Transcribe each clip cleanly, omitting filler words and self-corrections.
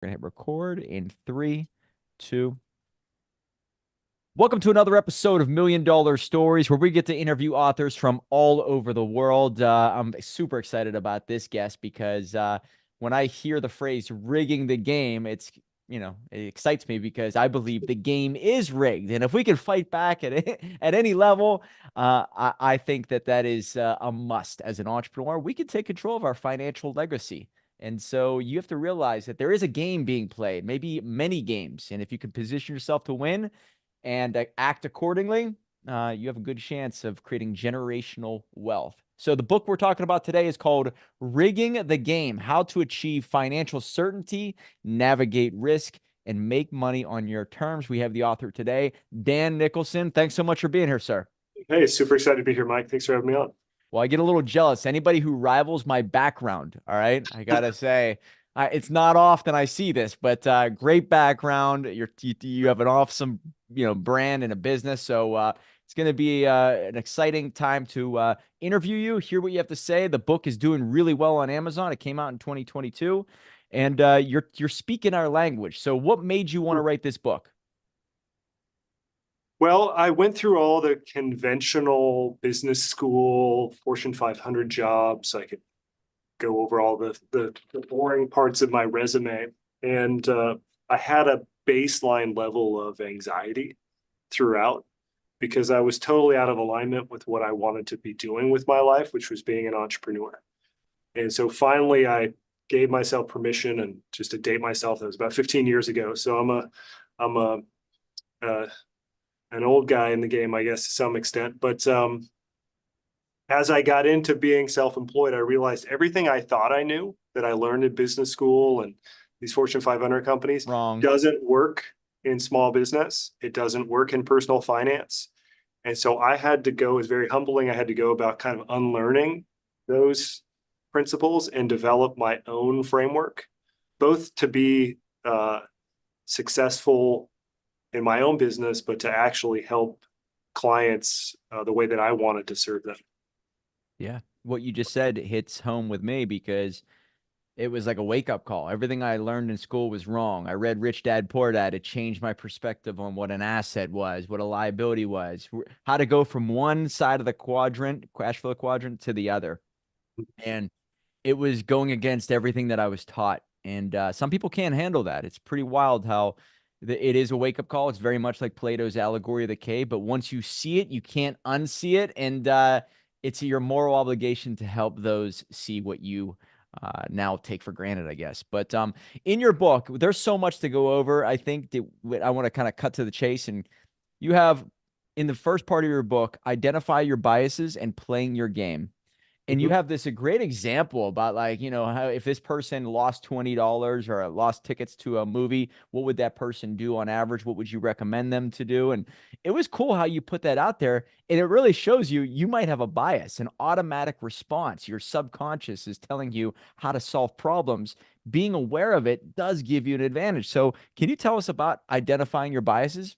We're gonna hit record in three, two. Welcome to another episode of Million Dollar Stories, where we get to interview authors from all over the world. I'm super excited about this guest because when I hear the phrase rigging the game, it excites me because I believe the game is rigged. And if we can fight back at any level, I think that is a must as an entrepreneur. We can take control of our financial legacy. And so you have to realize that there is a game being played, maybe many games. And if you can position yourself to win, and act accordingly, you have a good chance of creating generational wealth. So the book we're talking about today is called Rigging the Game: How to Achieve Financial Certainty, Navigate Risk, and Make Money on Your Terms. We have the author today, Dan Nicholson. Thanks so much for being here, sir. Hey, super excited to be here, Mike. Thanks for having me on. Well, I get a little jealous. Anybody who rivals my background, all right, I gotta say, it's not often I see this, but great background. You have an awesome, brand and a business. So it's going to be an exciting time to interview you, hear what you have to say. The book is doing really well on Amazon. It came out in 2022, and you're speaking our language. So what made you want to write this book? Well, I went through all the conventional business school, Fortune 500 jobs. I could go over all the boring parts of my resume. And I had a baseline level of anxiety throughout because I was totally out of alignment with what I wanted to be doing with my life, which was being an entrepreneur. And so finally, I gave myself permission, and just to date myself, that was about 15 years ago. So I'm a uh, an old guy in the game, I guess, to some extent. But as I got into being self-employed, I realized everything I thought I knew that I learned in business school and these Fortune 500 companies Wrong. doesn't work in small business. It doesn't work in personal finance. And so I had to go, it was very humbling. I had to go about kind of unlearning those principles and develop my own framework, both to be successful in my own business, but to actually help clients the way that I wanted to serve them. Yeah, what you just said hits home with me because it was like a wake-up call. Everything I learned in school was wrong. I read Rich Dad Poor Dad. It changed my perspective on what an asset was, what a liability was, how to go from one side of the quadrant, cash flow quadrant, to the other. And it was going against everything that I was taught. And some people can't handle that. It's pretty wild how it is a wake-up call. It's very much like Plato's allegory of the cave. But once you see it, you can't unsee it. And it's your moral obligation to help those see what you now take for granted, I guess. But in your book, there's so much to go over. I think that I want to kind of cut to the chase. And you have, in the first part of your book, identify your biases and playing your game. And you Mhm. have this a great example about, like, how if this person lost $20 or lost tickets to a movie, what would that person do on average? What would you recommend them to do? And it was cool how you put that out there. And it really shows you might have a bias, an automatic response. Your subconscious is telling you how to solve problems. Being aware of it does give you an advantage. So can you tell us about identifying your biases?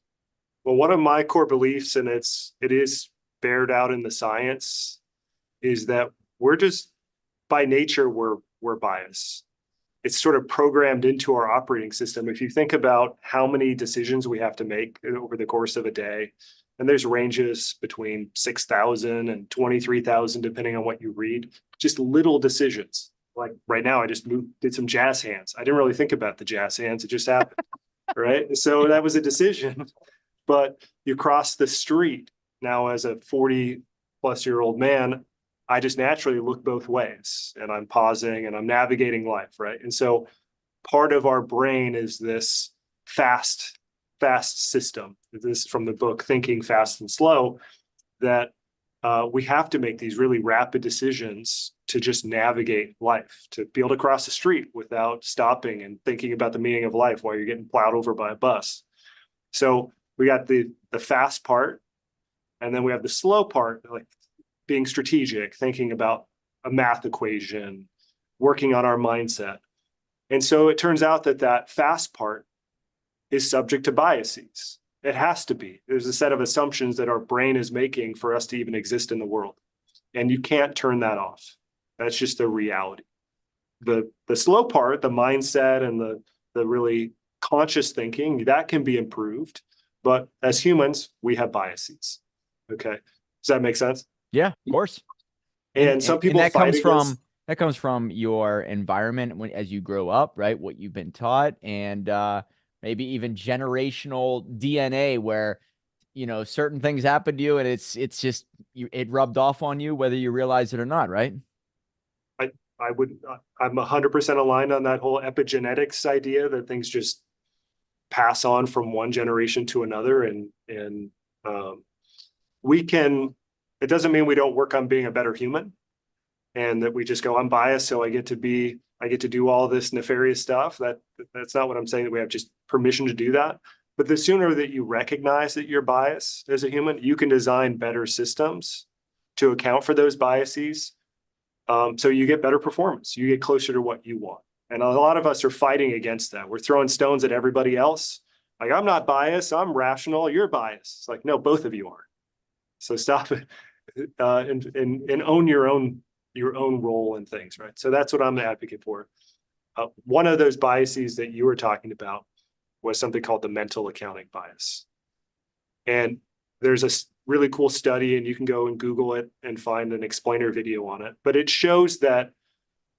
Well, one of my core beliefs, and it is bared out in the science, is that we're just by nature we're biased. It's sort of programmed into our operating system. If you think about how many decisions we have to make over the course of a day, and there's ranges between 6,000 and 23,000, depending on what you read, just little decisions. Like right now, I just did some jazz hands. I didn't really think about the jazz hands. It just happened, right? So that was a decision. But you cross the street now as a 40-plus-year-old man, I just naturally look both ways and I'm pausing and I'm navigating life, right? And so part of our brain is this fast system. This is from the book Thinking Fast and Slow, that we have to make these really rapid decisions to just navigate life, to be able to cross the street without stopping and thinking about the meaning of life while you're getting plowed over by a bus. So we got the fast part, and then we have the slow part, like being strategic, thinking about a math equation, working on our mindset. And so it turns out that fast part is subject to biases. It has to be. There's a set of assumptions that our brain is making for us to even exist in the world. And you can't turn that off. That's just the reality. The slow part, the mindset and the really conscious thinking, that can be improved. But as humans, we have biases. Okay. Does that make sense? Yeah, of course. And some And people fight against. that comes from your environment when as you grow up, right? What you've been taught, and maybe even generational DNA where certain things happen to you and it's just it rubbed off on you whether you realize it or not, right? I would, I'm 100% aligned on that whole epigenetics idea that things just pass on from one generation to another. And we can, it doesn't mean we don't work on being a better human and that we just go, I'm biased, so I get to do all this nefarious stuff. That's not what I'm saying, that we have just permission to do that. But the sooner that you recognize that you're biased as a human, you can design better systems to account for those biases. So you get better performance, you get closer to what you want. And a lot of us are fighting against that. We're throwing stones at everybody else. Like, I'm not biased, I'm rational, you're biased. It's like, no, both of you are. So stop it and own your own role in things, right? So that's what I'm an advocate for. One of those biases that you were talking about was something called the mental accounting bias. And there's a really cool study, and you can go and Google it and find an explainer video on it. But it shows that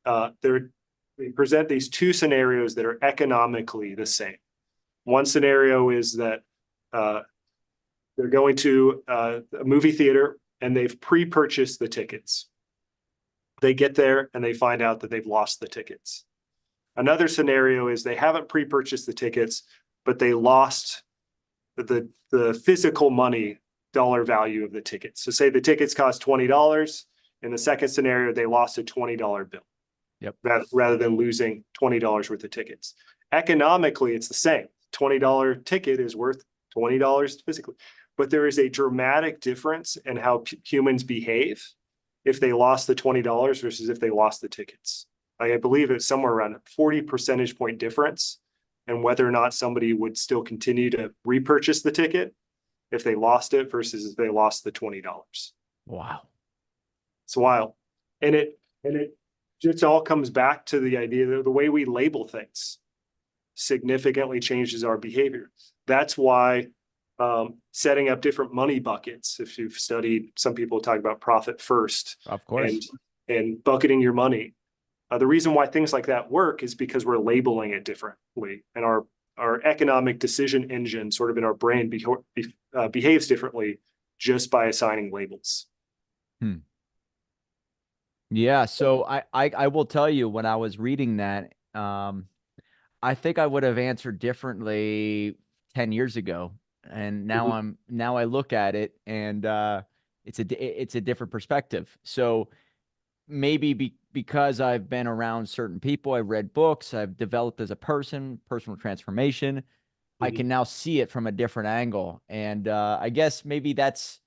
they present these two scenarios that are economically the same. One scenario is that they're going to a movie theater and they've pre-purchased the tickets. They get there and they find out that they've lost the tickets. Another scenario is they haven't pre-purchased the tickets, but they lost the physical money dollar value of the tickets. So say the tickets cost $20. In the second scenario, they lost a $20 bill. Yep. Rather than losing $20 worth of tickets. Economically, it's the same. $20 ticket is worth $20 physically. But there is a dramatic difference in how humans behave if they lost the $20 versus if they lost the tickets. I believe it's somewhere around a 40 percentage point difference in whether or not somebody would still continue to repurchase the ticket if they lost it versus if they lost the $20. Wow. It's wild. And it just all comes back to the idea that the way we label things significantly changes our behavior. That's why setting up different money buckets, if you've studied, some people talk about profit first, of course, and bucketing your money. The reason why things like that work is because we're labeling it differently, and our economic decision engine sort of in our brain behaves differently just by assigning labels. Yeah, so I will tell you, when I was reading that, I think I would have answered differently 10 years ago. And now I look at it and it's a different perspective. So maybe because I've been around certain people, I've read books, I've developed as a person, personal transformation, I can now see it from a different angle. And I guess maybe that's,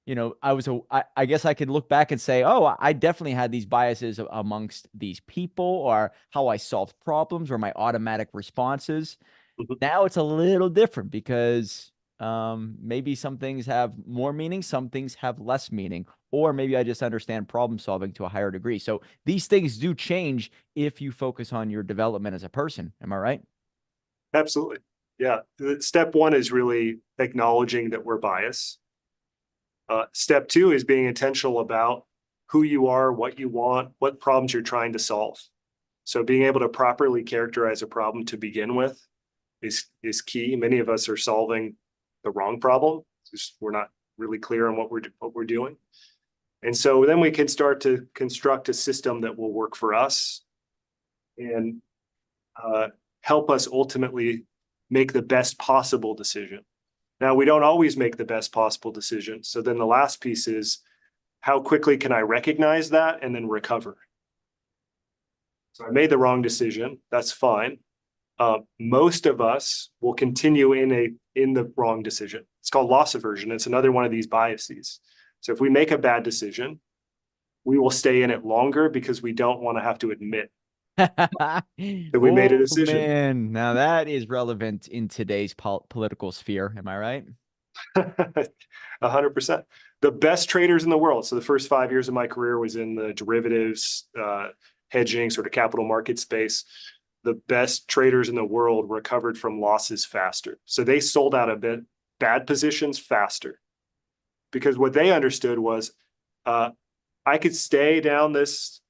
I guess I could look back and say, oh, I definitely had these biases amongst these people, or how I solved problems, or my automatic responses. Now it's a little different because maybe some things have more meaning, some things have less meaning, or maybe I just understand problem solving to a higher degree. So these things do change if you focus on your development as a person. Am I right? Absolutely. Yeah. Step one is really acknowledging that we're biased. Step two is being intentional about who you are, what you want, what problems you're trying to solve. So being able to properly characterize a problem to begin with is key. Many of us are solving the wrong problem. We're not really clear on what we're doing. And so then we can start to construct a system that will work for us and help us ultimately make the best possible decision. Now, we don't always make the best possible decision. So then the last piece is, how quickly can I recognize that and then recover? So I made the wrong decision. That's fine. Most of us will continue in the wrong decision. It's called loss aversion. It's another one of these biases. So if we make a bad decision, we will stay in it longer because we don't want to have to admit that we made a decision. Man, now that is relevant in today's political sphere. Am I right? 100%. The best traders in the world. So the first 5 years of my career was in the derivatives, hedging, sort of capital market space. the best traders in the world recovered from losses faster. So they sold out a bit bad positions faster because what they understood was I could stay down this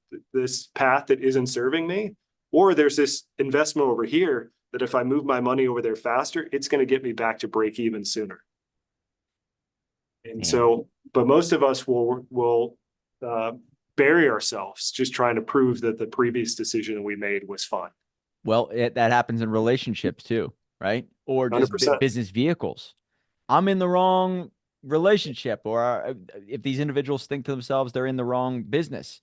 path that isn't serving me, or there's this investment over here that if I move my money over there faster, it's going to get me back to break even sooner. And Man. so, but most of us will bury ourselves just trying to prove that the previous decision we made was fine. Well, that happens in relationships too, right? Or just 100%. business vehicles. I'm in the wrong relationship, or if these individuals think to themselves they're in the wrong business,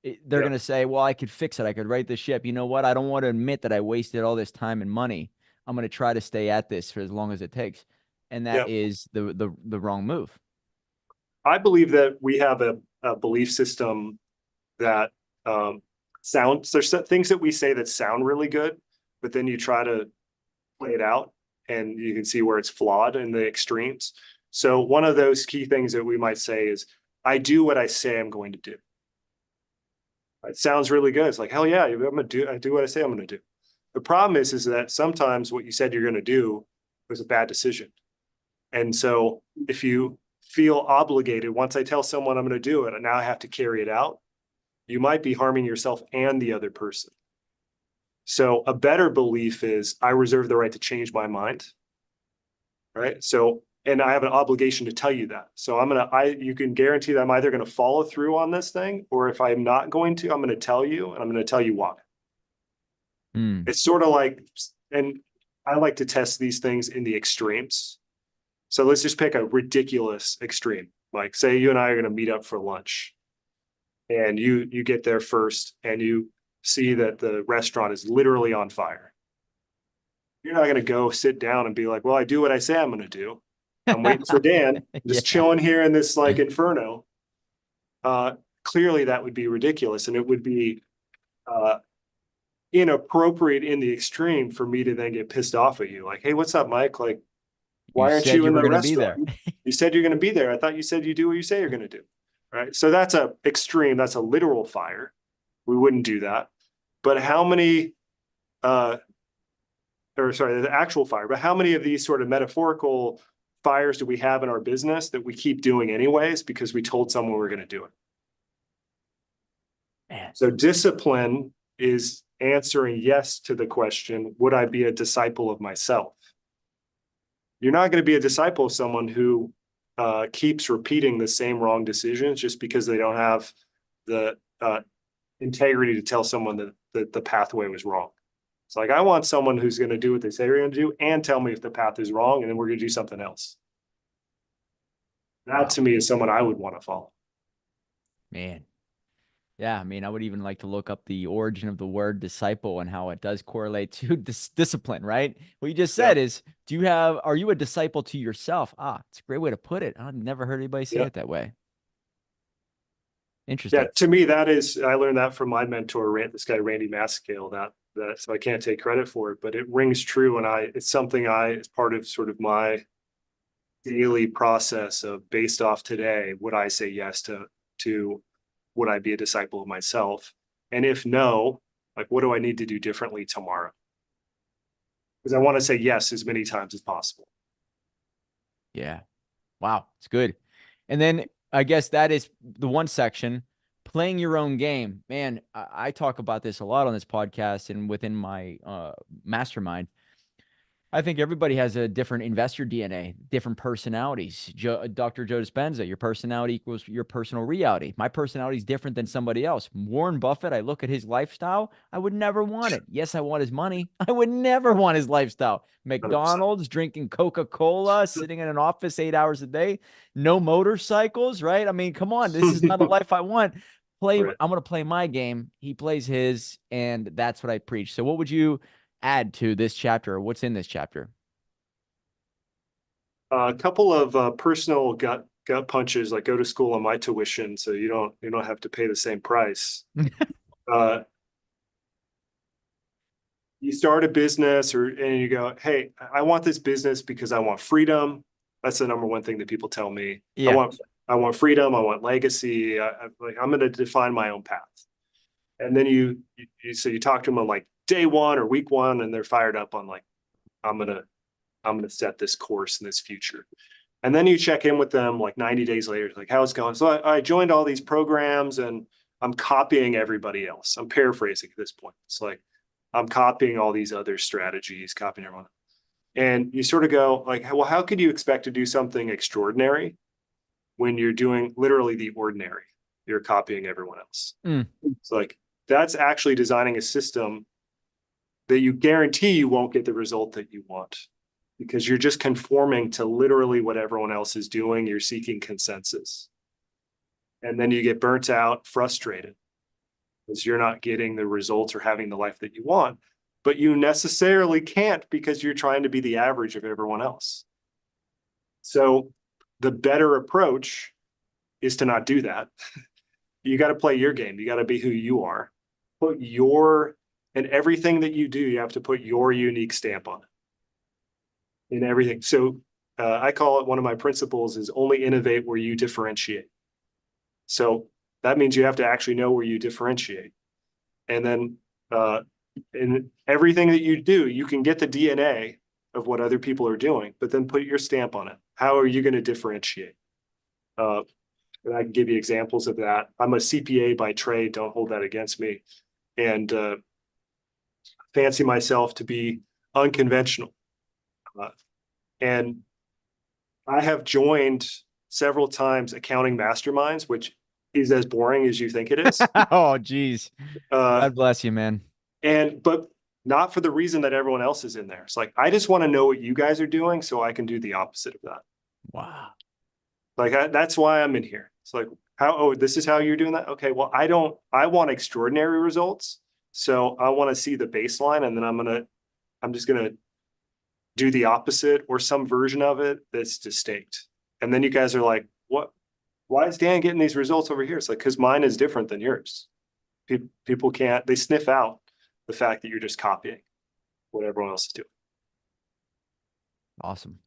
they're going to say, well, I could fix it. I could right the ship. You know what? I don't want to admit that I wasted all this time and money. I'm going to try to stay at this for as long as it takes. And that Yeah. is the wrong move. I believe that we have a belief system that there's things that we say that sound really good, but then you try to play it out and you can see where it's flawed in the extremes. So one of those key things that we might say is, I do what I say I'm going to do. It sounds really good. It's like, hell yeah, I do what I say I'm going to do. The problem is that sometimes what you said you're going to do was a bad decision. And so if you feel obligated, once I tell someone I'm going to do it, and now I have to carry it out, you might be harming yourself and the other person. So a better belief is I reserve the right to change my mind. Right. So, and I have an obligation to tell you that. So you can guarantee that I'm either going to follow through on this thing, or if I'm not going to, I'm going to tell you, and I'm going to tell you why. It's sort of like, and I like to test these things in the extremes. So let's just pick a ridiculous extreme. Like say you and I are going to meet up for lunch and you get there first and you see that the restaurant is literally on fire. You're not going to go sit down and be like, well, I do what I say I'm going to do. I'm waiting for Dan, just chilling here in this like inferno. Clearly that would be ridiculous. And it would be inappropriate in the extreme for me to then get pissed off at you. Like, hey, what's up, Mike? Like, why aren't you in the restaurant? You said you're going to be there. I thought you said you do what you say you're going to do. Right. So that's a extreme. That's a literal fire. We wouldn't do that. But how many, the actual fire, but how many of these sort of metaphorical fires do we have in our business that we keep doing anyways because we told someone we're going to do it? Man. So discipline is answering yes to the question, would I be a disciple of myself? You're not going to be a disciple of someone who keeps repeating the same wrong decisions just because they don't have the integrity to tell someone that the pathway was wrong. It's like, I want someone who's going to do what they say they're going to do and tell me if the path is wrong, and then we're going to do something else. That to me is someone I would want to follow. Man. Yeah, I mean, I would even like to look up the origin of the word disciple and how it does correlate to discipline, right? What you just said is, are you a disciple to yourself? It's a great way to put it. I've never heard anybody say it that way. Interesting. Yeah, to me, I learned that from my mentor, this guy, Randy Maskell, so I can't take credit for it, but it rings true. And it's something it's part of sort of my daily process of, based off today, would I say yes to would I be a disciple of myself? And if no, like, what do I need to do differently tomorrow? Because I want to say yes as many times as possible. Yeah. Wow. It's good. And then I guess that is the one section, playing your own game. Man, I talk about this a lot on this podcast and within my mastermind. I think everybody has a different investor DNA, different personalities. Dr. Joe Dispenza, your personality equals your personal reality. My personality is different than somebody else. Warren Buffett, I look at his lifestyle. I would never want it. Yes, I want his money. I would never want his lifestyle. McDonald's, 100%. Drinking Coca-Cola, sitting in an office 8 hours a day, no motorcycles, right? I mean, come on. This is not the life I want. I'm going to play my game. He plays his, and that's what I preach. So what would you add to this chapter? What's in this chapter? A couple of personal gut punches, like go to school on my tuition, so you don't have to pay the same price. You start a business and you go, hey, I want this business because I want freedom. That's the number one thing that people tell me. Yeah. I want freedom. I want legacy. I'm going to define my own path. And then you talk to them on, like, day one or week one, and they're fired up on like, I'm gonna set this course in this future. And then you check in with them like 90 days later, like, how's it going? So I joined all these programs and I'm copying everybody else. I'm paraphrasing at this point. It's like, I'm copying all these other strategies, copying everyone. And you sort of go like, well, how could you expect to do something extraordinary when you're doing literally the ordinary? You're copying everyone else. Mm. It's like, that's actually designing a system that you guarantee you won't get the result that you want, because you're just conforming to literally what everyone else is doing. You're seeking consensus. And then you get burnt out, frustrated, because you're not getting the results or having the life that you want. But you necessarily can't, because you're trying to be the average of everyone else. So the better approach is to not do that. You got to play your game. You got to be who you are. And everything that you do, you have to put your unique stamp on it in everything. So I call it, one of my principles is only innovate where you differentiate. So that means you have to actually know where you differentiate. And then in everything that you do, you can get the DNA of what other people are doing, but then put your stamp on it. How are you going to differentiate? And I can give you examples of that. I'm a CPA by trade. Don't hold that against me. And fancy myself to be unconventional. And I have joined several times accounting masterminds, which is as boring as you think it is. Oh, geez. God bless you, man. But not for the reason that everyone else is in there. It's like, I just want to know what you guys are doing so I can do the opposite of that. Wow. Like, that's why I'm in here. It's like, this is how you're doing that? Okay, well, I want extraordinary results. So I want to see the baseline, and then I'm just going to do the opposite or some version of it that's distinct. And then you guys are like, what? Why is Dan getting these results over here? It's like, because mine is different than yours. People can't, they sniff out the fact that you're just copying what everyone else is doing. Awesome.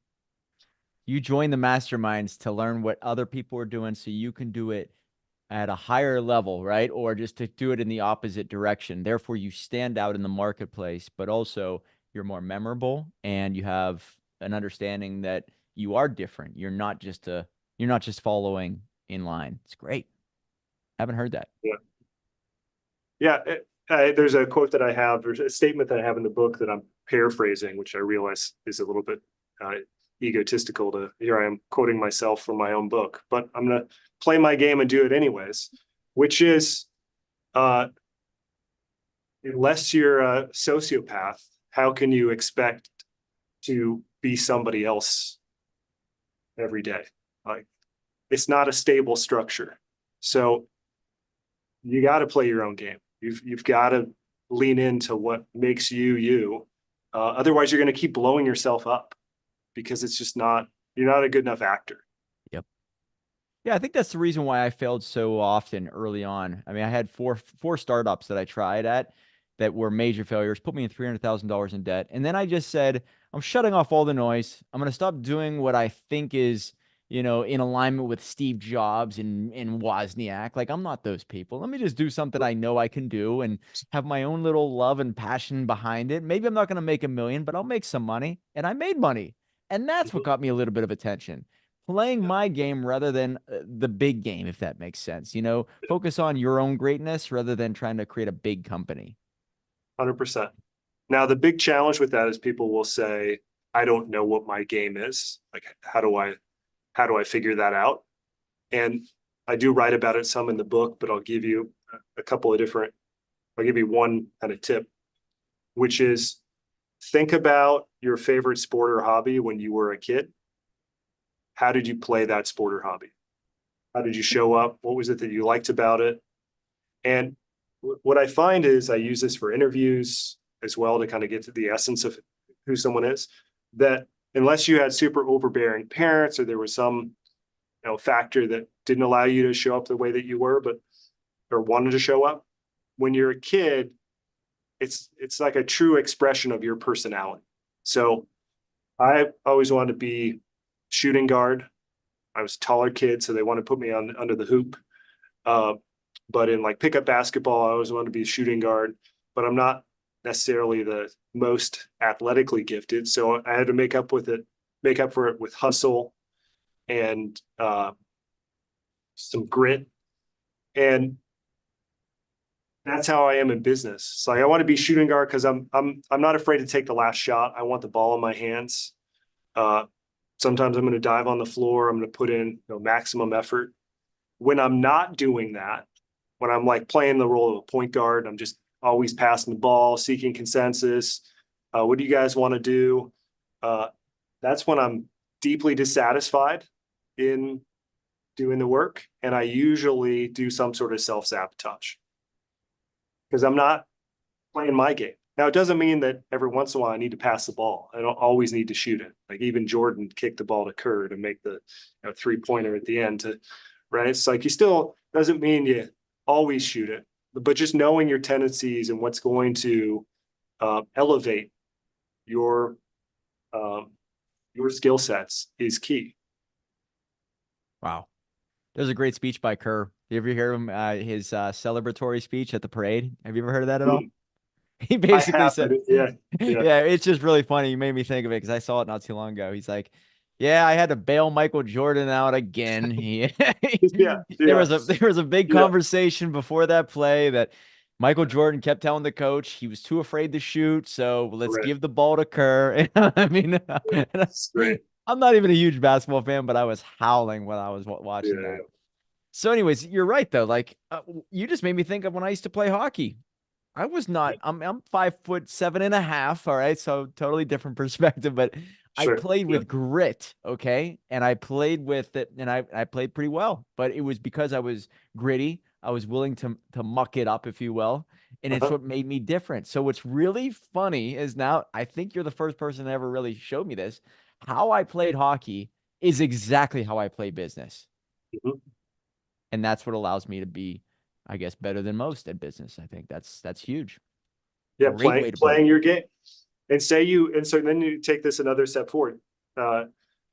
You join the masterminds to learn what other people are doing so you can do it at a higher level, right? Or just to do it in the opposite direction. Therefore, you stand out in the marketplace, but also you're more memorable and you have an understanding that you are different. You're not just following in line. It's great. Haven't heard that. Yeah. Yeah. There's a quote that I have, there's a statement that I have in the book that I'm paraphrasing, which I realize is a little bit egotistical to, here I am quoting myself from my own book, but I'm going to play my game and do it anyways, which is, unless you're a sociopath, how can you expect to be somebody else every day? Like, it's not a stable structure. So you got to play your own game. You've got to lean into what makes you you. Otherwise, you're going to keep blowing yourself up, because it's just you're not a good enough actor. Yep. Yeah, I think that's the reason why I failed so often early on. I mean, I had four startups that I tried at that were major failures, put me in $300,000 in debt. And then I just said, I'm shutting off all the noise. I'm going to stop doing what I think is, in alignment with Steve Jobs and Wozniak. Like, I'm not those people. Let me just do something I know I can do and have my own little love and passion behind it. Maybe I'm not going to make $1 million, but I'll make some money. And I made money. And that's what got me a little bit of attention. Playing my game rather than the big game, if that makes sense. Focus on your own greatness rather than trying to create a big company. 100%. Now, the big challenge with that is people will say, I don't know what my game is. Like, how do I figure that out? And I do write about it some in the book, but I'll give you I'll give you one kind of tip, which is, think about your favorite sport or hobby when you were a kid. How did you play that sport or hobby? How did you show up? What was it that you liked about it? And what I find is, I use this for interviews as well to kind of get to the essence of who someone is, that unless you had super overbearing parents or there was some factor that didn't allow you to show up the way that you were, or wanted to show up, when you're a kid, it's like a true expression of your personality. So I always wanted to be shooting guard. I was a taller kid, so they wanted to put me under the hoop. But in like pickup basketball, I always wanted to be a shooting guard, but I'm not necessarily the most athletically gifted. So I had to make up for it with hustle and some grit. And that's how I am in business. So I want to be shooting guard because I'm not afraid to take the last shot. I want the ball in my hands. Sometimes I'm going to dive on the floor. I'm going to put in maximum effort. When I'm not doing that, when I'm like playing the role of a point guard, I'm just always passing the ball, seeking consensus. What do you guys want to do? That's when I'm deeply dissatisfied in doing the work. And I usually do some sort of self-sabotage because I'm not playing my game. Now, it doesn't mean that every once in a while I need to pass the ball. I don't always need to shoot it. Like even Jordan kicked the ball to Kerr to make the three-pointer at the end. Right? It's like you still doesn't mean you always shoot it, but just knowing your tendencies and what's going to elevate your skill sets is key. Wow. There's a great speech by Kerr. You ever hear him, his celebratory speech at the parade? Have you ever heard of that at all? He basically said, yeah. Yeah, it's just really funny. You made me think of it because I saw it not too long ago. He's like, yeah, I had to bail Michael Jordan out again. There was a big conversation before that play that Michael Jordan kept telling the coach he was too afraid to shoot, so let's give the ball to Kerr. I mean, I'm not even a huge basketball fan, but I was howling when I was watching that. So, anyways, you're right though. Like, you just made me think of when I used to play hockey. I was not. I'm 5'7.5". All right, so totally different perspective. But I played with grit, okay, and I played with it, and I played pretty well. But it was because I was gritty. I was willing to muck it up, if you will, and it's what made me different. So what's really funny is now I think you're the first person that ever really showed me this. How I played hockey is exactly how I play business, and that's what allows me to be, I guess, better than most at business. I think that's huge. Yeah, playing your game. And so then you take this another step forward.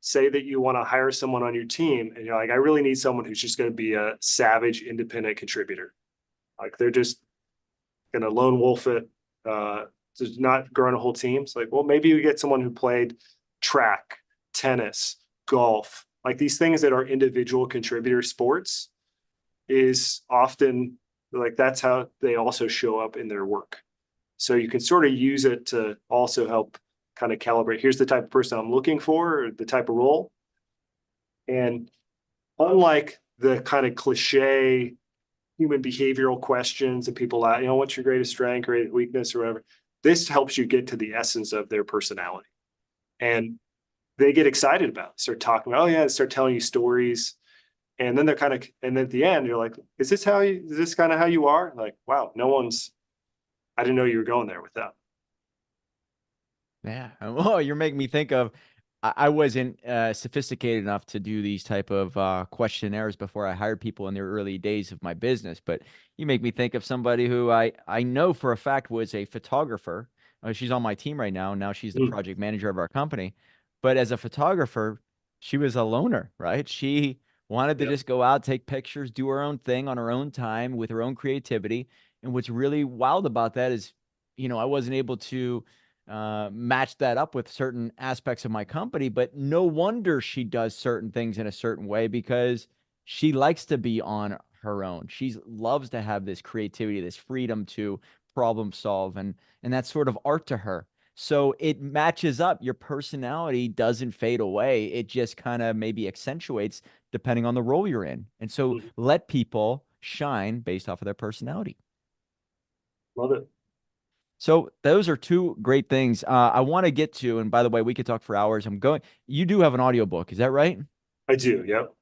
Say that you want to hire someone on your team and you're like, I really need someone who's just going to be a savage independent contributor. Like they're just going to lone wolf it, just not growing a whole team. It's like, well, maybe you get someone who played track, tennis, golf, like these things that are individual contributor sports is often like that's how they also show up in their work. So you can sort of use it to also help kind of calibrate. Here's the type of person I'm looking for, or the type of role. And unlike the kind of cliche human behavioral questions that people ask, what's your greatest strength, greatest weakness, or whatever, this helps you get to the essence of their personality. And they get excited about it, start talking about, start telling you stories. And then and at the end, you're like, is this kind of how you are? Like, wow, I didn't know you were going there with that. Yeah. Well, you're making me think of, I wasn't sophisticated enough to do these type of questionnaires before I hired people in the early days of my business. But you make me think of somebody who I know for a fact was a photographer. She's on my team right now. Now she's the project manager of our company. But as a photographer, she was a loner, right? She wanted to just go out, take pictures, do her own thing on her own time with her own creativity. And what's really wild about that is, I wasn't able to match that up with certain aspects of my company, but no wonder she does certain things in a certain way because she likes to be on her own. She loves to have this creativity, this freedom to problem solve, and that's sort of art to her. So it matches up. Your personality doesn't fade away. It just kind of maybe accentuates depending on the role you're in. And so let people shine based off of their personality. Love it. So those are two great things I want to get to. And by the way, we could talk for hours. You do have an audiobook. Is that right? I do. Yep.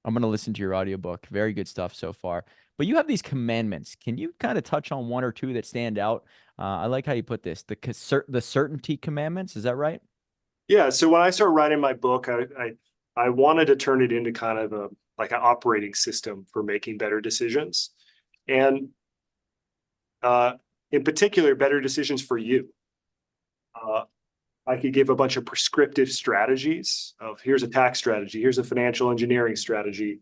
I'm going to listen to your audiobook. Very good stuff so far. But you have these commandments. Can you kind of touch on one or two that stand out? I like how you put this, the certainty commandments. Is that right? Yeah. So when I started writing my book, I wanted to turn it into kind of like an operating system for making better decisions. And in particular, better decisions for you. I could give a bunch of prescriptive strategies of here's a tax strategy, here's a financial engineering strategy.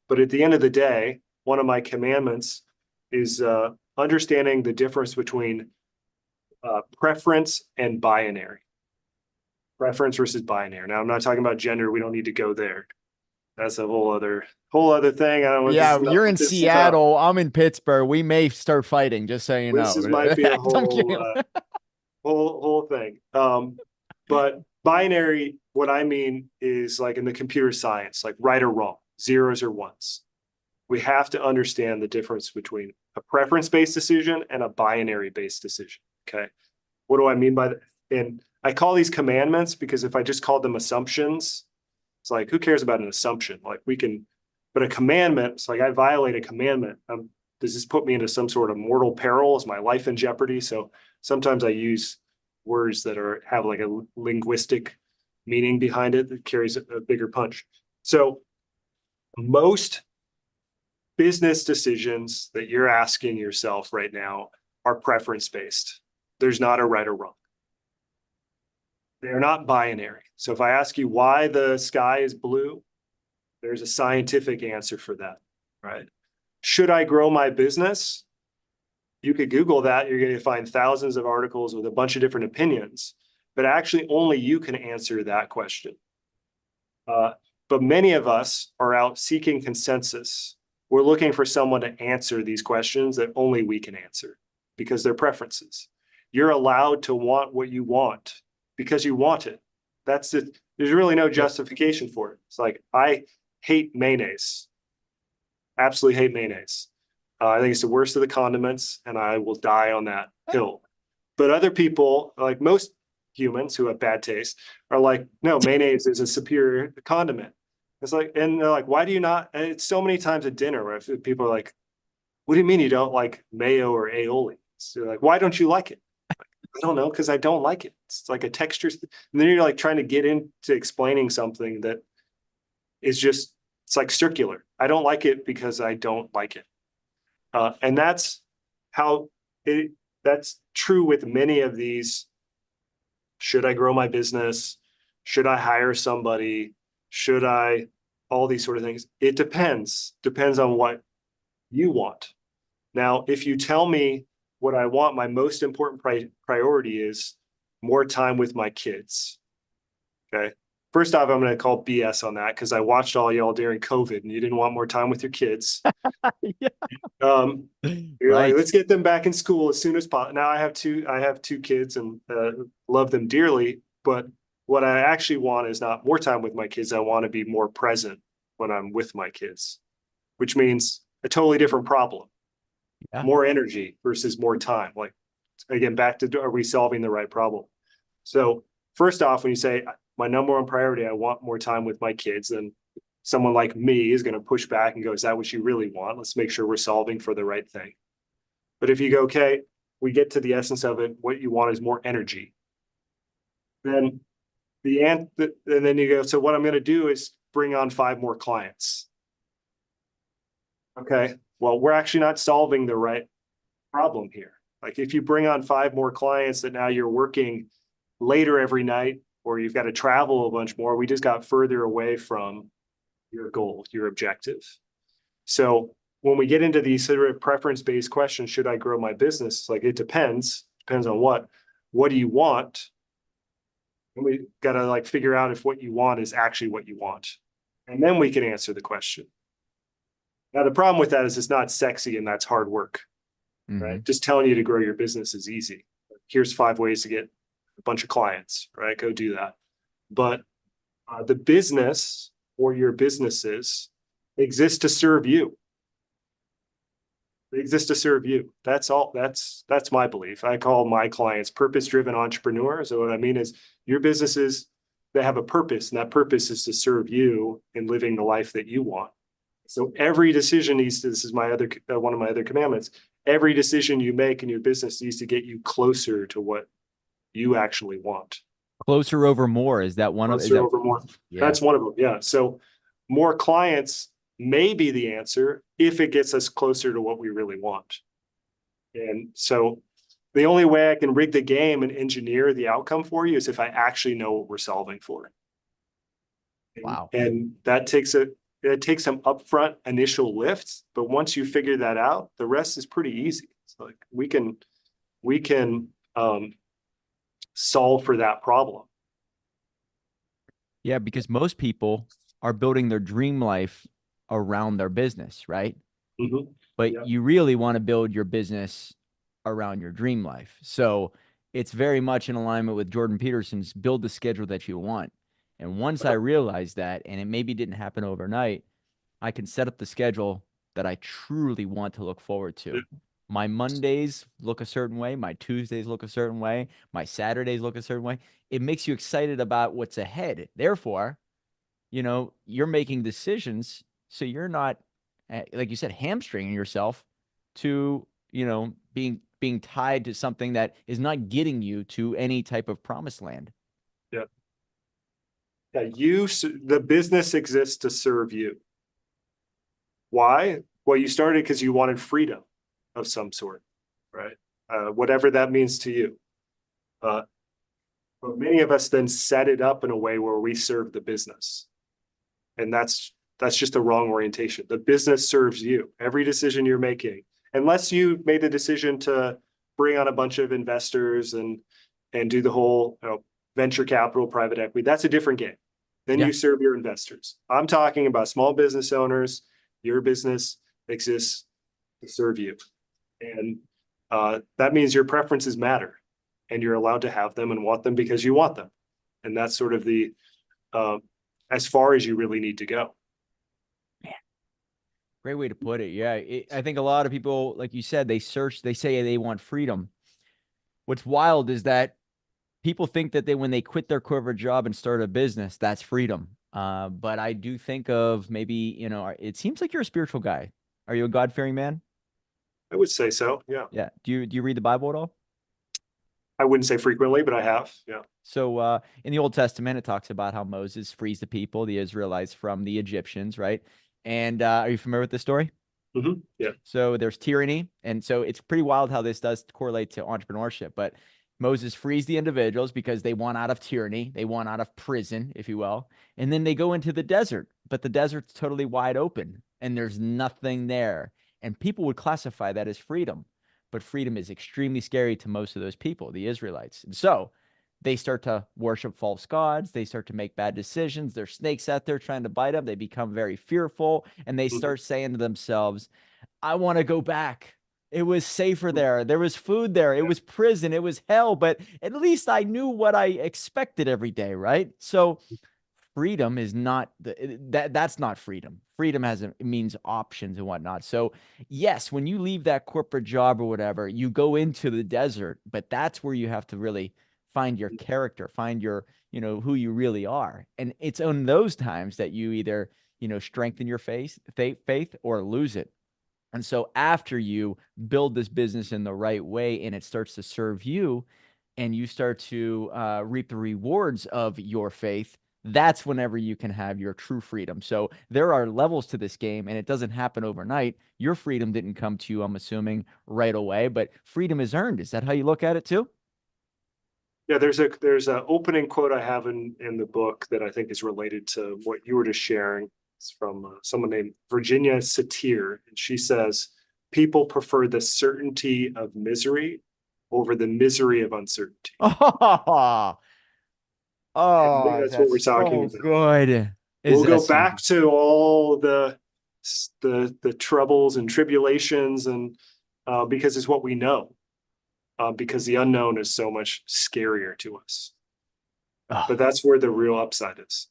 But at the end of the day, one of my commandments is understanding the difference between preference and binary. Preference versus binary. Now, I'm not talking about gender. We don't need to go there. That's a whole other thing. I don't know. Yeah, you're in Seattle. I'm in Pittsburgh. We may start fighting, just so you know. This might be a I'm kidding. whole thing. But binary, what I mean is like in the computer science, like right or wrong, zeros or ones. We have to understand the difference between a preference-based decision and a binary-based decision. Okay. What do I mean by that? And I call these commandments because if I just called them assumptions, it's like, who cares about an assumption? Like we can, but a commandment, it's like I violate a commandment. Does this put me into some sort of mortal peril? Is my life in jeopardy? So sometimes I use words that have like a linguistic meaning behind it that carries a bigger punch. So most business decisions that you're asking yourself right now are preference based. There's not a right or wrong. They're not binary. So if I ask you why the sky is blue, there's a scientific answer for that, right? Should I grow my business? You could Google that. You're going to find thousands of articles with a bunch of different opinions, but actually only you can answer that question. But many of us are out seeking consensus. We're looking for someone to answer these questions that only we can answer because they're preferences. You're allowed to want what you want because you want it. That's it. There's really no justification for it. It's like, I hate mayonnaise. Absolutely hate mayonnaise. I think it's the worst of the condiments, and I will die on that hill. But other people, like most humans who have bad taste, are like, no, mayonnaise is a superior condiment. It's like, and they're like, why do you not? And it's so many times at dinner where people are like, what do you mean you don't like mayo or aioli? So like, why don't you like it? I don't know, because I don't like it. It's like a texture. And then you're like trying to get into explaining something that is just, it's like circular. I don't like it because I don't like it. And that's that's true with many of these. Should I grow my business? Should I hire somebody? Should I, all these sort of things. It depends on what you want. Now, if you tell me what I want, my most important priority is more time with my kids. Okay. First off, I'm going to call BS on that because I watched all y'all during COVID and you didn't want more time with your kids. Yeah. You're Right. like, let's get them back in school as soon as possible. Now I have two kids and love them dearly, but what I actually want is not more time with my kids. I want to be more present when I'm with my kids, which means a totally different problem. Yeah. More energy versus more time. Like, again, back to, are we solving the right problem? So first off, when you say my number one priority, I want more time with my kids, then someone like me is going to push back and go, is that what you really want? Let's make sure we're solving for the right thing. But if you go, okay, we get to the essence of it, what you want is more energy. Then and then you go, so what I'm going to do is bring on 5 more clients. Okay, well, we're actually not solving the right problem here. Like if you bring on 5 more clients that now you're working later every night, or you've got to travel a bunch more, we just got further away from your goal, your objective. So when we get into these sort of preference-based questions, should I grow my business? Like it depends on what do you want? And we got to like figure out if what you want is actually what you want. And then we can answer the question. Now, the problem with that is it's not sexy and that's hard work, right? Just telling you to grow your business is easy. Here's 5 ways to get a bunch of clients, right? Go do that. But the business or your businesses exist to serve you. They exist to serve you. That's all. That's my belief. I call my clients purpose-driven entrepreneurs. So what I mean is your businesses, they have a purpose, and that purpose is to serve you in living the life that you want. So every decision needs to, this is my other, one of my other commandments. Every decision you make in your business needs to get you closer to what you actually want. Closer over more. Is that one of Closer over more. Yeah. That's one of them. Yeah. So more clients may be the answer if it gets us closer to what we really want. And so the only way I can rig the game and engineer the outcome for you is if I actually know what we're solving for. Wow. And that takes some upfront initial lifts, but once you figure that out, the rest is pretty easy. It's like we can um, solve for that problem. Yeah, because most people are building their dream life around their business, right? Mhm. But Yeah. you really want to build your business around your dream life. So it's very much in alignment with Jordan Peterson's build the schedule that you want. And once I realized that, and it maybe didn't happen overnight, I can set up the schedule that I truly want to look forward to. My Mondays look a certain way, my Tuesdays look a certain way, my Saturdays look a certain way. It makes you excited about what's ahead. Therefore, you're making decisions so you're not, like you said, hamstringing yourself to, being tied to something that is not getting you to any type of promised land. Yeah. Yeah. The business exists to serve you. Why? Well, you started because you wanted freedom of some sort, right? Whatever that means to you. Uh, but many of us then set it up in a way where we serve the business. And that's just the wrong orientation. The business serves you. Every decision you're making, unless you made a decision to bring on a bunch of investors and do the whole venture capital, private equity, that's a different game. Then Yeah. you serve your investors. I'm talking about small business owners. Your business exists to serve you. And that means your preferences matter and you're allowed to have them and want them because you want them. And that's sort of the uh, as far as you really need to go. Great way to put it. Yeah. I think a lot of people, like you said, they say they want freedom. What's wild is that people think that when they quit their corporate job and start a business, that's freedom. But I do think of maybe, it seems like you're a spiritual guy. Are you a God-fearing man? I would say so. Yeah. Yeah. Do you read the Bible at all? I wouldn't say frequently, but I have. Yeah. So in the Old Testament, it talks about how Moses frees the people, the Israelites, from the Egyptians, right? And are you familiar with this story? Yeah. So there's tyranny. And so it's pretty wild how this does correlate to entrepreneurship. But Moses frees the individuals because they want out of tyranny. They want out of prison, if you will. And then they go into the desert, but the desert's totally wide open and there's nothing there. And people would classify that as freedom. But freedom is extremely scary to most of those people, the Israelites. And so they start to worship false gods. They start to make bad decisions. There's snakes out there trying to bite them. They become very fearful and they Mhm. start saying to themselves, I want to go back. It was safer there. There was food there. It was prison. It was hell, but at least I knew what I expected every day, right? So freedom is not that's not freedom. Freedom it means options and whatnot. So yes, when you leave that corporate job or whatever, you go into the desert, but that's where you have to really find your character, find your, who you really are. And it's on those times that you either, strengthen your faith or lose it. And so after you build this business in the right way and it starts to serve you and you start to reap the rewards of your faith, that's whenever you can have your true freedom. So there are levels to this game and it doesn't happen overnight. Your freedom didn't come to you, I'm assuming, right away, but freedom is earned. Is that how you look at it too? Yeah. There's a opening quote I have in the book that I think is related to what you were just sharing. It's from someone named Virginia Satir, and she says, "People prefer the certainty of misery over the misery of uncertainty." Oh, And I think oh, that's what we're that's talking so about. good. Is We'll go that so back good? to all the troubles and tribulations and because it's what we know. Because the unknown is so much scarier to us. But Oh, that's where the real upside is.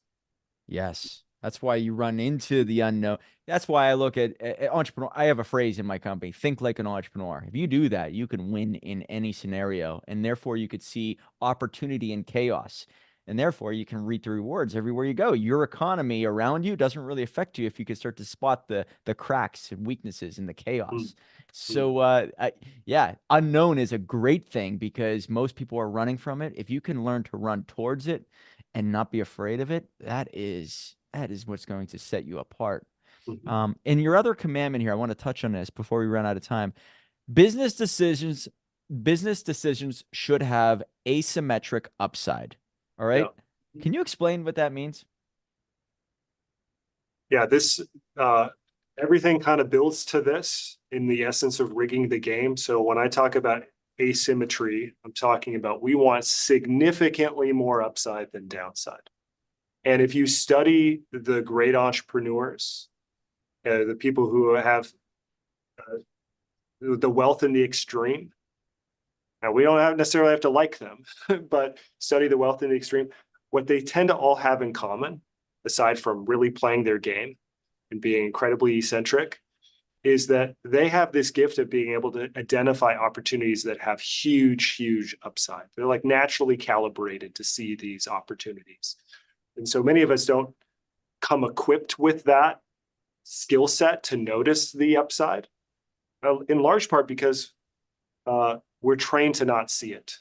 yes. That's why you run into the unknown. That's why I look at entrepreneur. I have a phrase in my company, think like an entrepreneur. If you do that, you can win in any scenario. And therefore, you could see opportunity in chaos. And therefore, you can reap the rewards everywhere you go. Your economy around you doesn't really affect you if you can start to spot the cracks and weaknesses in the Mm, chaos. mm. So, yeah, unknown is a great thing because most people are running from it. If you can learn to run towards it, and not be afraid of it, that is what's going to set you apart. Mhm. And your other commandment here, I want to touch on this before we run out of time. Business decisions, business decisions should have asymmetric upside. All Yeah. right. Can you explain what that means? Yeah. This, uh, everything kind of builds to this in the essence of rigging the game. So when I talk about asymmetry, I'm talking about we want significantly more upside than downside. And if you study the great entrepreneurs, the people who have the wealth in the extreme, now we don't necessarily have to like them, but study the wealth in the extreme. What they tend to all have in common, aside from really playing their game and being incredibly eccentric, is that they have this gift of being able to identify opportunities that have huge, huge upside. They're like naturally calibrated to see these opportunities. And so many of us don't come equipped with that skill set to notice the upside, in large part because we're trained to not see it.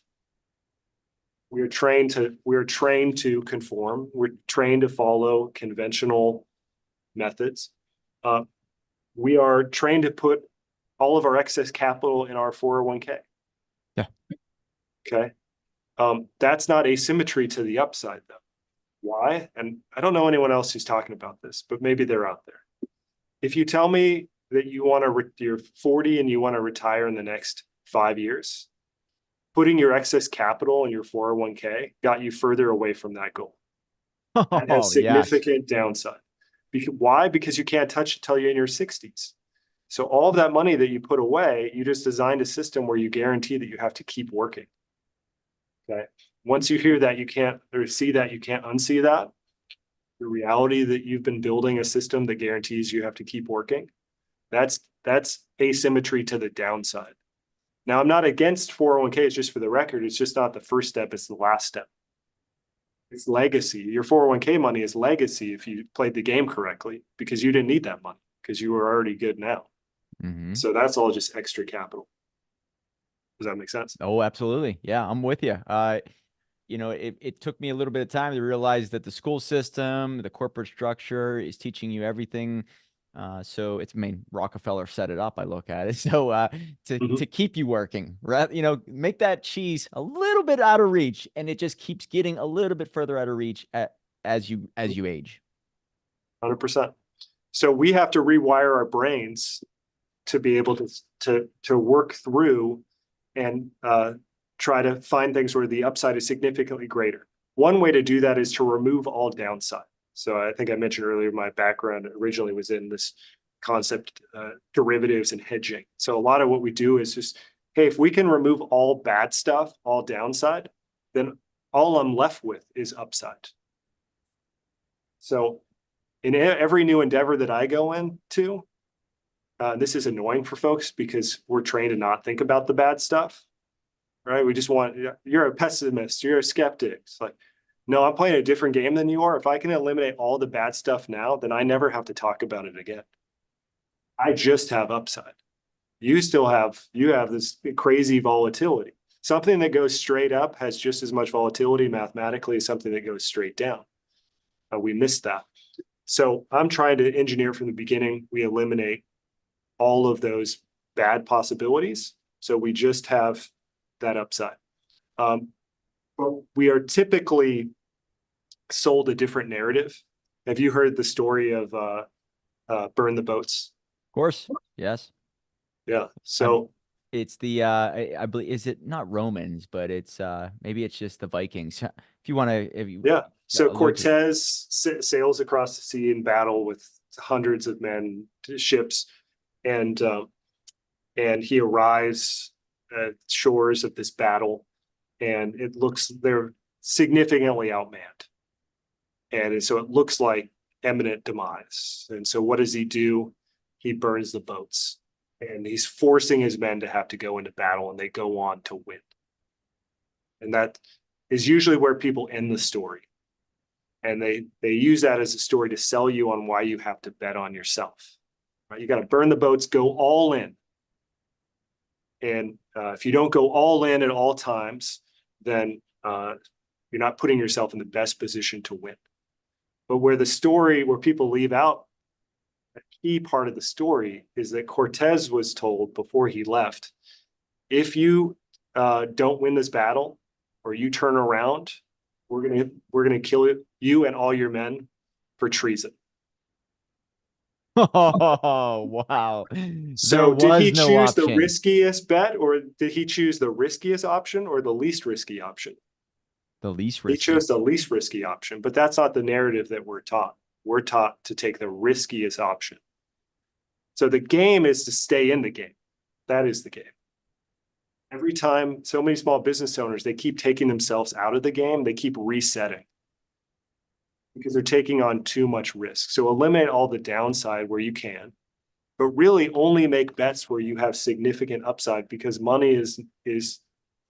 We're trained to conform. We're trained to follow conventional methods. We are trained to put all of our excess capital in our 401k. Yeah. Okay. That's not asymmetry to the upside, though. Why? And I don't know anyone else who's talking about this, but maybe they're out there. If you tell me that you're 40 and you want to retire in the next 5 years, putting your excess capital in your 401k got you further away from that goal. That has significant downside. Why? Because you can't touch it till you're in your 60s. So all of that money that you put away, you just designed a system where you guarantee that you have to keep working. Okay. Once you hear that, you can't, or see that, you can't unsee that. The reality that you've been building a system that guarantees you have to keep working, that's asymmetry to the downside. Now, I'm not against 401ks, just for the record. It's just not the first step, it's the last step. It's legacy. Your 401k money is legacy if you played the game correctly, because you didn't need that money because you were already good now. Mm-hmm. So that's all just extra capital. Does that make sense? Oh, absolutely. Yeah, I'm with you. It took me a little bit of time to realize that the school system, the corporate structure is teaching you everything. So it's, I mean, Rockefeller set it up. I look at it. So to keep you working, right? Make that cheese a little bit out of reach, and it just keeps getting a little bit further out of reach as you age. 100%. So we have to rewire our brains to be able to work through and try to find things where the upside is significantly greater. One way to do that is to remove all downside. So I think I mentioned earlier, my background originally was in this concept, derivatives and hedging. So a lot of what we do is just, hey, if we can remove all bad stuff, all downside, then all I'm left with is upside. So in every new endeavor that I go into, this is annoying for folks because we're trained to not think about the bad stuff, right? We just want, you're a pessimist, you're a skeptic. It's like, no, I'm playing a different game than you are. If I can eliminate all the bad stuff now, then I never have to talk about it again. I just have upside. You have this crazy volatility. Something that goes straight up has just as much volatility mathematically as something that goes straight down. We missed that. So I'm trying to engineer from the beginning. We eliminate all of those bad possibilities. So we just have that upside. But we are typically sold a different narrative. Have you heard the story of burn the boats? Of course. Yes. Yeah. So it's the I believe, is it not Romans, but it's maybe it's just the Vikings. If you want to, yeah. So Cortez sails across the sea in battle with hundreds of men, ships, and he arrives at shores of this battle, and it looks they're significantly outmanned, and so it looks like imminent demise. And so what does he do? He burns the boats, and he's forcing his men to have to go into battle, and they go on to win. And that is usually where people end the story. And they use that as a story to sell you on why you have to bet on yourself. Right? You got to burn the boats, go all in. And if you don't go all in at all times, then you're not putting yourself in the best position to win. But where people leave out a key part of the story is that Cortez was told before he left, if you don't win this battle or you turn around, we're gonna kill you and all your men for treason. Oh, wow. There So did he was no choose the option. riskiest bet, or did he choose the riskiest option or the least risky option? The least He risky. chose the least risky option, but that's not the narrative that we're taught. We're taught to take the riskiest option. So the game is to stay in the game. That is the game. Every time so many small business owners, they keep taking themselves out of the game, they keep resetting because they're taking on too much risk. So eliminate all the downside where you can, but really only make bets where you have significant upside because money is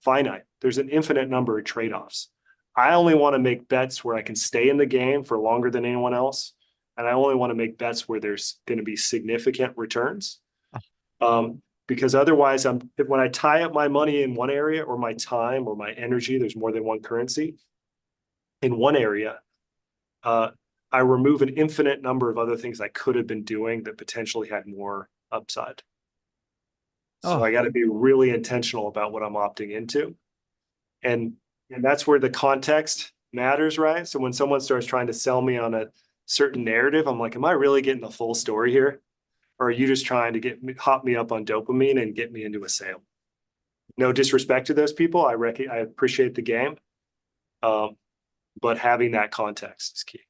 finite. There's an infinite number of trade-offs. I only want to make bets where I can stay in the game for longer than anyone else. And I only want to make bets where there's going to be significant returns. Because otherwise when I tie up my money in one area or my time or my energy, there's more than one currency in one area, uh, I remove an infinite number of other things I could have been doing that potentially had more upside. So I Oh, got to be really intentional about what I'm opting into. And that's where the context matters, right? So when someone starts trying to sell me on a certain narrative, I'm like, am I really getting the full story here? Or are you just trying to hop me up on dopamine and get me into a sale? No disrespect to those people. I appreciate the game. But having that context is key.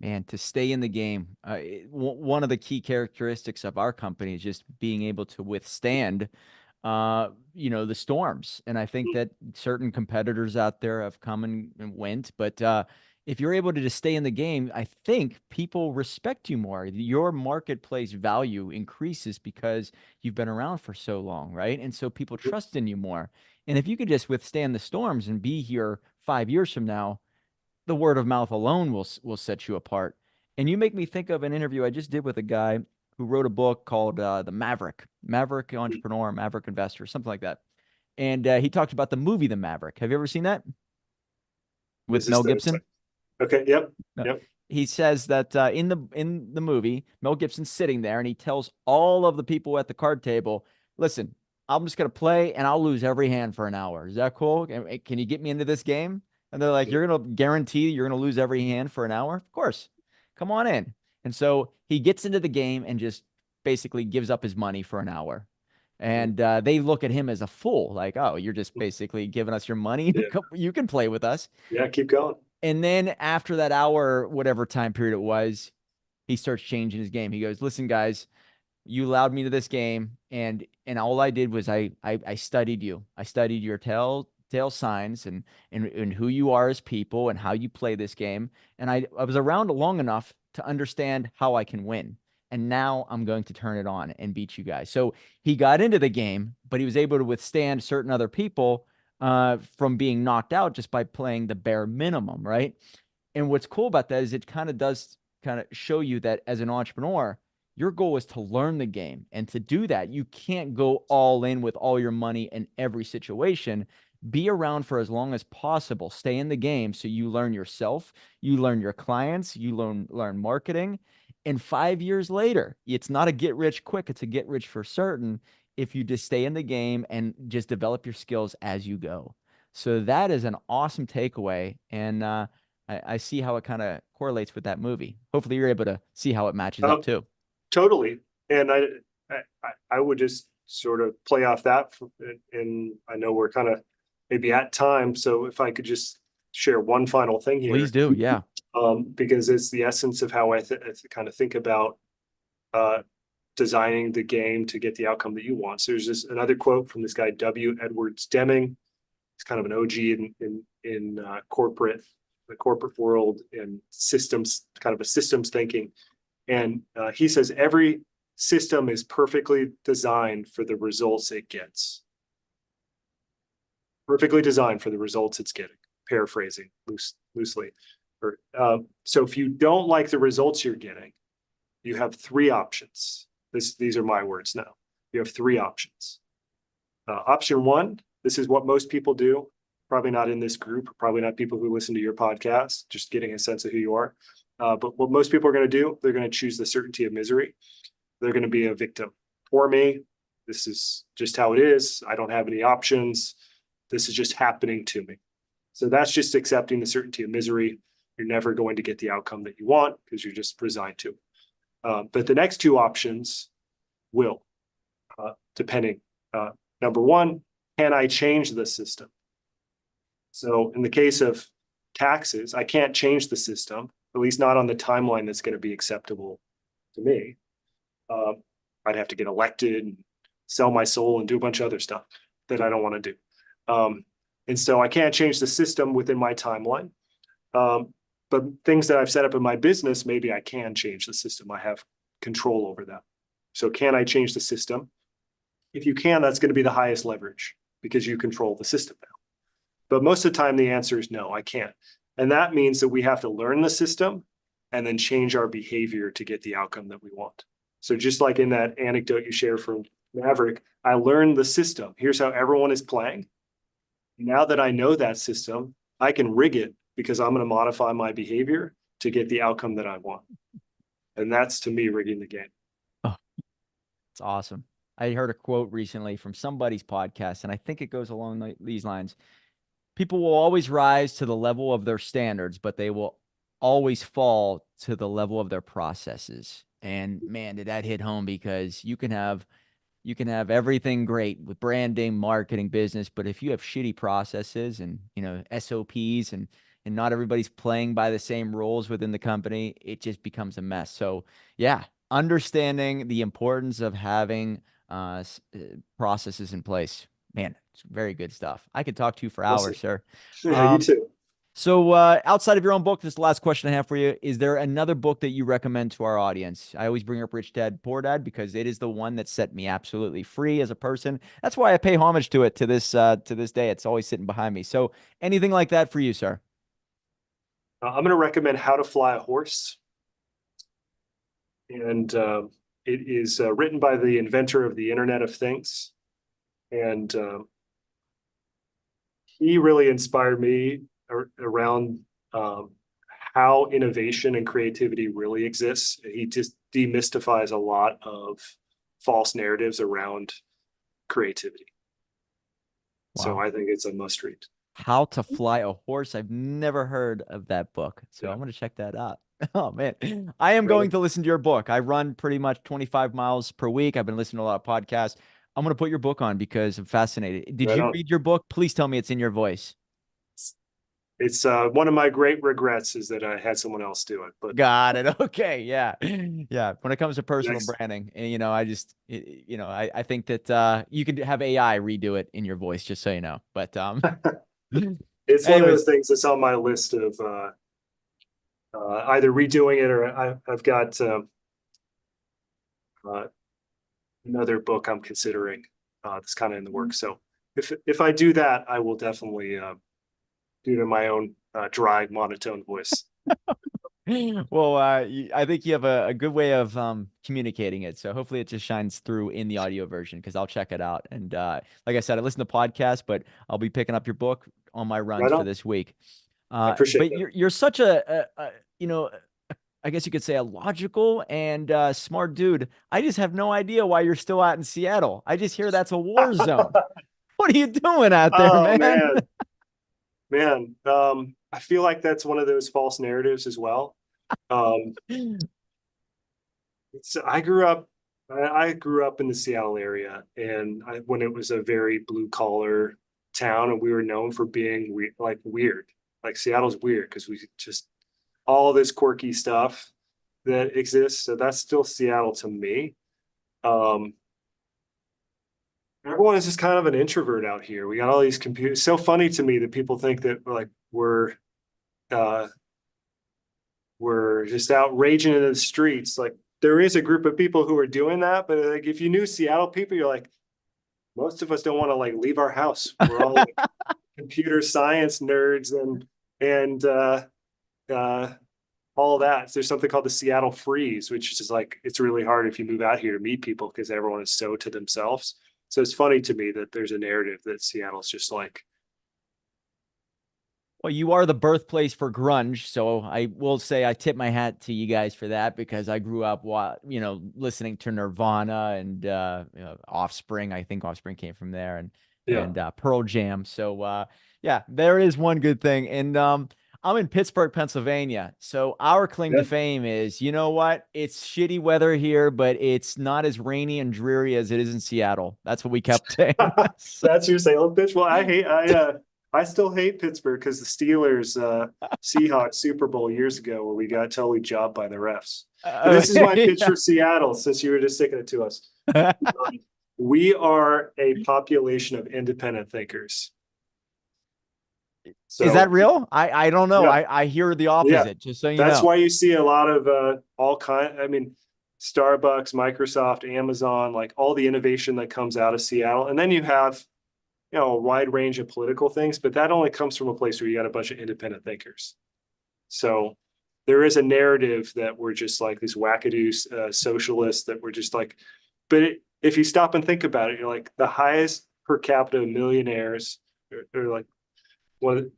man, to stay in the game. One of the key characteristics of our company is just being able to withstand the storms. And I think that certain competitors out there have come and went, but if you're able to just stay in the game, I think people respect you more. Your marketplace value increases because you've been around for so long, right? And so people trust in you more. And if you could just withstand the storms and be here 5 years from now, the word of mouth alone will set you apart. And you make me think of an interview I just did with a guy who wrote a book called The Maverick Entrepreneur, Maverick Investor, something like that. And he talked about the movie The Maverick. Have you ever seen that with Is this Mel the Gibson? okay? Yep. No. Yep. He says that in the movie, Mel Gibson's sitting there and he tells all of the people at the card table, "Listen, I'm just gonna play and I'll lose every hand for an hour. Is that cool? Can you get me into this game?" And they're like, "You're gonna guarantee you're gonna lose every hand for an hour? Of course. Come on in." And so he gets into the game and just basically gives up his money for an hour. And they look at him as a fool, like, "Oh, you're just basically giving us your money. Yeah. You can play with us." Yeah. Keep going. And then after that hour, whatever time period it was, he starts changing his game. He goes, "Listen, guys, you allowed me to this game, and all I did was I studied you. I studied your telltale signs and who you are as people and how you play this game. And I was around long enough to understand how I can win. And now I'm going to turn it on and beat you guys." So he got into the game, but he was able to withstand certain other people from being knocked out just by playing the bare minimum, right? And what's cool about that is it kind of does kind of show you that as an entrepreneur, your goal is to learn the game. And to do that, you can't go all in with all your money in every situation. Be around for as long as possible. Stay in the game so you learn yourself, you learn your clients, you learn marketing. And 5 years later, it's not a get rich quick, it's a get rich for certain if you just stay in the game and just develop your skills as you go. So that is an awesome takeaway. And I see how it kind of correlates with that movie. Hopefully, you're able to see how it matches up Oh, too. totally. And I would just sort of play off that. And I know we're kind of maybe at time. So if I could just share one final thing Please here, do. Yeah. because it's the essence of how I kind of think about uh, designing the game to get the outcome that you want. So there's this another quote from this guy W. Edwards Deming. He's kind of an OG in the corporate world and systems, kind of a systems thinking. And he says every system is perfectly designed for the results it gets. Perfectly designed for the results it's getting. Paraphrasing loosely. So if you don't like the results you're getting, you have three options. These are my words now. You have three options. Option one, this is what most people do. Probably not in this group, probably not people who listen to your podcast, just getting a sense of who you are. But what most people are going to do, they're going to choose the certainty of misery. They're going to be a victim. For me, this is just how it is. I don't have any options. This is just happening to me. So that's just accepting the certainty of misery. You're never going to get the outcome that you want because you're just resigned to it. But the next two options will, depending. Number one, can I change the system? So in the case of taxes, I can't change the system, at least not on the timeline that's going to be acceptable to me. I'd have to get elected and sell my soul and do a bunch of other stuff that I don't want to do. And so I can't change the system within my timeline. But things that I've set up in my business, maybe I can change the system. I have control over that. So can I change the system? If you can, that's going to be the highest leverage because you control the system now. But most of the time, the answer is no, I can't. And that means that we have to learn the system and then change our behavior to get the outcome that we want. So just like in that anecdote you shared from Maverick, I learned the system. Here's how everyone is playing. Now that I know that system, I can rig it because I'm going to modify my behavior to get the outcome that I want. And that's, to me, rigging the game. Oh, it's awesome. I heard a quote recently from somebody's podcast, and I think it goes along these lines. People will always rise to the level of their standards, but they will always fall to the level of their processes. And man, did that hit home, because you can have everything great with branding, marketing, business, but if you have shitty processes and, SOPs and not everybody's playing by the same rules within the company, it just becomes a mess. So yeah, understanding the importance of having processes in place, man, it's very good stuff. I could talk to you for hours, sir. Yeah, you too. So outside of your own book, this is the last question I have for you. Is there another book that you recommend to our audience? I always bring up Rich Dad, Poor Dad because it is the one that set me absolutely free as a person. That's why I pay homage to it to this day. It's always sitting behind me. So anything like that for you, sir? I'm going to recommend How to Fly a Horse. And it is written by the inventor of the Internet of Things. And he really inspired me around how innovation and creativity really exists. He just demystifies a lot of false narratives around creativity. Wow. So I think it's a must read. How to Fly a Horse. I've never heard of that book, so I'm going to check that out. Oh man, I am going to listen to your book. I run pretty much 25 miles per week. I've been listening to a lot of podcasts. I'm going to put your book on because I'm fascinated. Did you read your book? Please tell me it's in your voice. It's one of my great regrets is that I had someone else do it. But got it. Okay, yeah, yeah. When it comes to personal branding, and I just, I think that you could have AI redo it in your voice, just so you know. But it's one of those things that's on my list of either redoing it or I've got another book I'm considering that's kind of in the works. So if I do that, I will definitely do it in my own dry, monotone voice. Well, I think you have a good way of communicating it. So hopefully it just shines through in the audio version because I'll check it out. And like I said, I listen to podcasts, but I'll be picking up your book on my runs for this week. I appreciate that. But you're such I guess you could say a logical and smart dude. I just have no idea why you're still out in Seattle. I just hear that's a war zone. What are you doing out there, man? Man, I feel like that's one of those false narratives as well. I grew up in the Seattle area, and when it was a very blue collar town, and we were known for being weird. Like Seattle's weird because we just all this quirky stuff that exists. So that's still Seattle to me. Everyone is just kind of an introvert out here. We got all these computers. So funny to me that people think that we're just out raging into the streets. Like there is a group of people who are doing that, but like if you knew Seattle people, you're like, most of us don't want to leave our house. We're all computer science nerds and all that. So there's something called the Seattle Freeze, which is just it's really hard if you move out here to meet people because everyone is so to themselves. So it's funny to me that there's a narrative that Seattle's just well, you are the birthplace for grunge, so I will say I tip my hat to you guys for that because I grew up, listening to Nirvana and Offspring. I think Offspring came from there, and Pearl Jam. So yeah, there is one good thing, and I'm in Pittsburgh, Pennsylvania. So our claim to Yeah. fame is, you know what? It's shitty weather here, but it's not as rainy and dreary as it is in Seattle. That's what we kept saying. So- That's your sales pitch. Well, I still hate Pittsburgh because the Steelers Seahawks Super Bowl years ago where we got totally jobbed by the refs. But this is my pitch for Seattle, since you were just sticking it to us. We are a population of independent thinkers. So Is that real? I don't know. yeah, I hear the yeah. opposite, just so you That's know. why you see a lot of all kind. I mean, Starbucks, Microsoft, Amazon, like all the innovation that comes out of Seattle, and then you have a wide range of political things, but that only comes from a place where you got a bunch of independent thinkers. So there is a narrative that we're just like these wackadoo socialists that we're just like, but if you stop and think about it, you're like the highest per capita millionaires or like one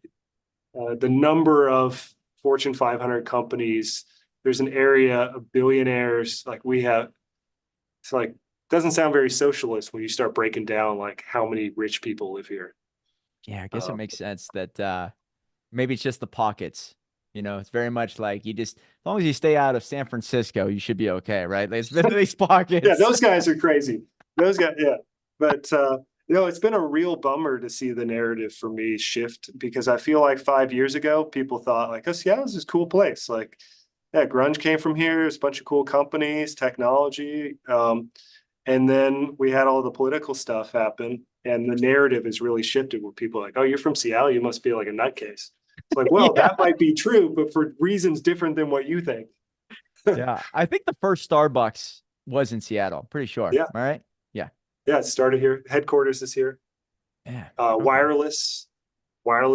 the number of Fortune 500 companies. There's an area of billionaires like we have. It's like doesn't sound very socialist when you start breaking down like how many rich people live here. Yeah, I guess it makes sense that maybe it's just the pockets. It's very much like as long as you stay out of San Francisco, you should be okay, right? It's been these pockets. Yeah, those guys are crazy. Those guys, yeah. But it's been a real bummer to see the narrative for me shift because I feel like 5 years ago, people thought like, oh, Seattle's this cool place. Like, yeah, grunge came from here. There's a bunch of cool companies, technology. And then we had all the political stuff happen, and the narrative has really shifted where people are like, oh, you're from Seattle, you must be like a nutcase. It's like, well, Yeah. that might be true, but for reasons different than what you think. Yeah. I think the first Starbucks was in Seattle. Pretty sure. Yeah. All right. Yeah. Yeah, it started here. Headquarters is here. Yeah. Wireless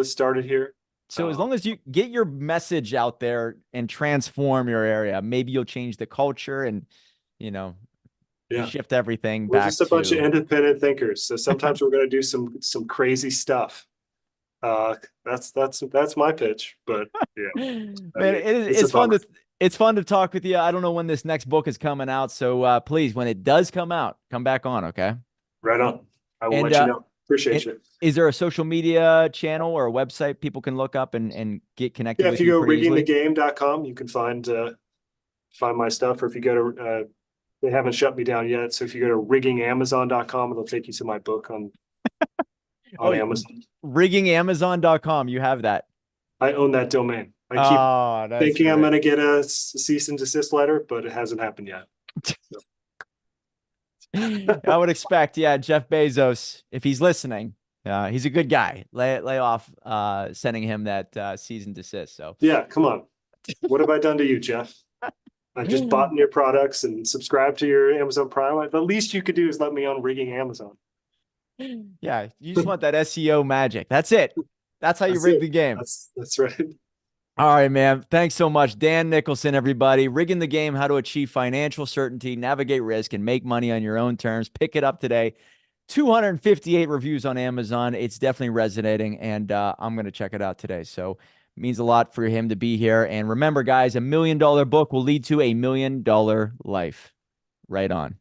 started here. So as long as you get your message out there and transform your area, maybe you'll change the culture and, Yeah. shift everything We're back just a bunch of to. independent thinkers. So sometimes we're going to do some crazy stuff. That's my pitch, but yeah, Man, it's a it's fun bummer. it's fun to talk with you. I don't know when this next book is coming out, so please, when it does come out, come back on, okay? Right on. I will And let you know. Appreciate and you. is there a social media channel or a website people can look up and get connected Yeah, with if you you go pretty easily? riggingthegame.com, you can find my stuff. Or if you go to they haven't shut me down yet. So if you go to riggingamazon.com, it'll take you to my book on Oh, Amazon. riggingamazon.com. You have that. I own that domain. I keep Oh, that's thinking I'm great. going to get a cease and desist letter, but it hasn't happened yet. I would expect, yeah, Jeff Bezos, if he's listening, he's a good guy. Lay off sending him that cease and desist. So Yeah, come on. What have I done to you, Jeff? I just bought your products and subscribed to your Amazon Prime. The least you could do is let me on rigging Amazon. Yeah, you just want that SEO magic. That's it. That's how you That's rig it. the game. That's right. All right, man. Thanks so much. Dan Nicholson, everybody. Rigging the Game, how to achieve financial certainty, navigate risk, and make money on your own terms. Pick it up today. 258 reviews on Amazon. It's definitely resonating, and I'm going to check it out today. So it means a lot for him to be here. And remember, guys, $1 million book will lead to $1 million life. Right on.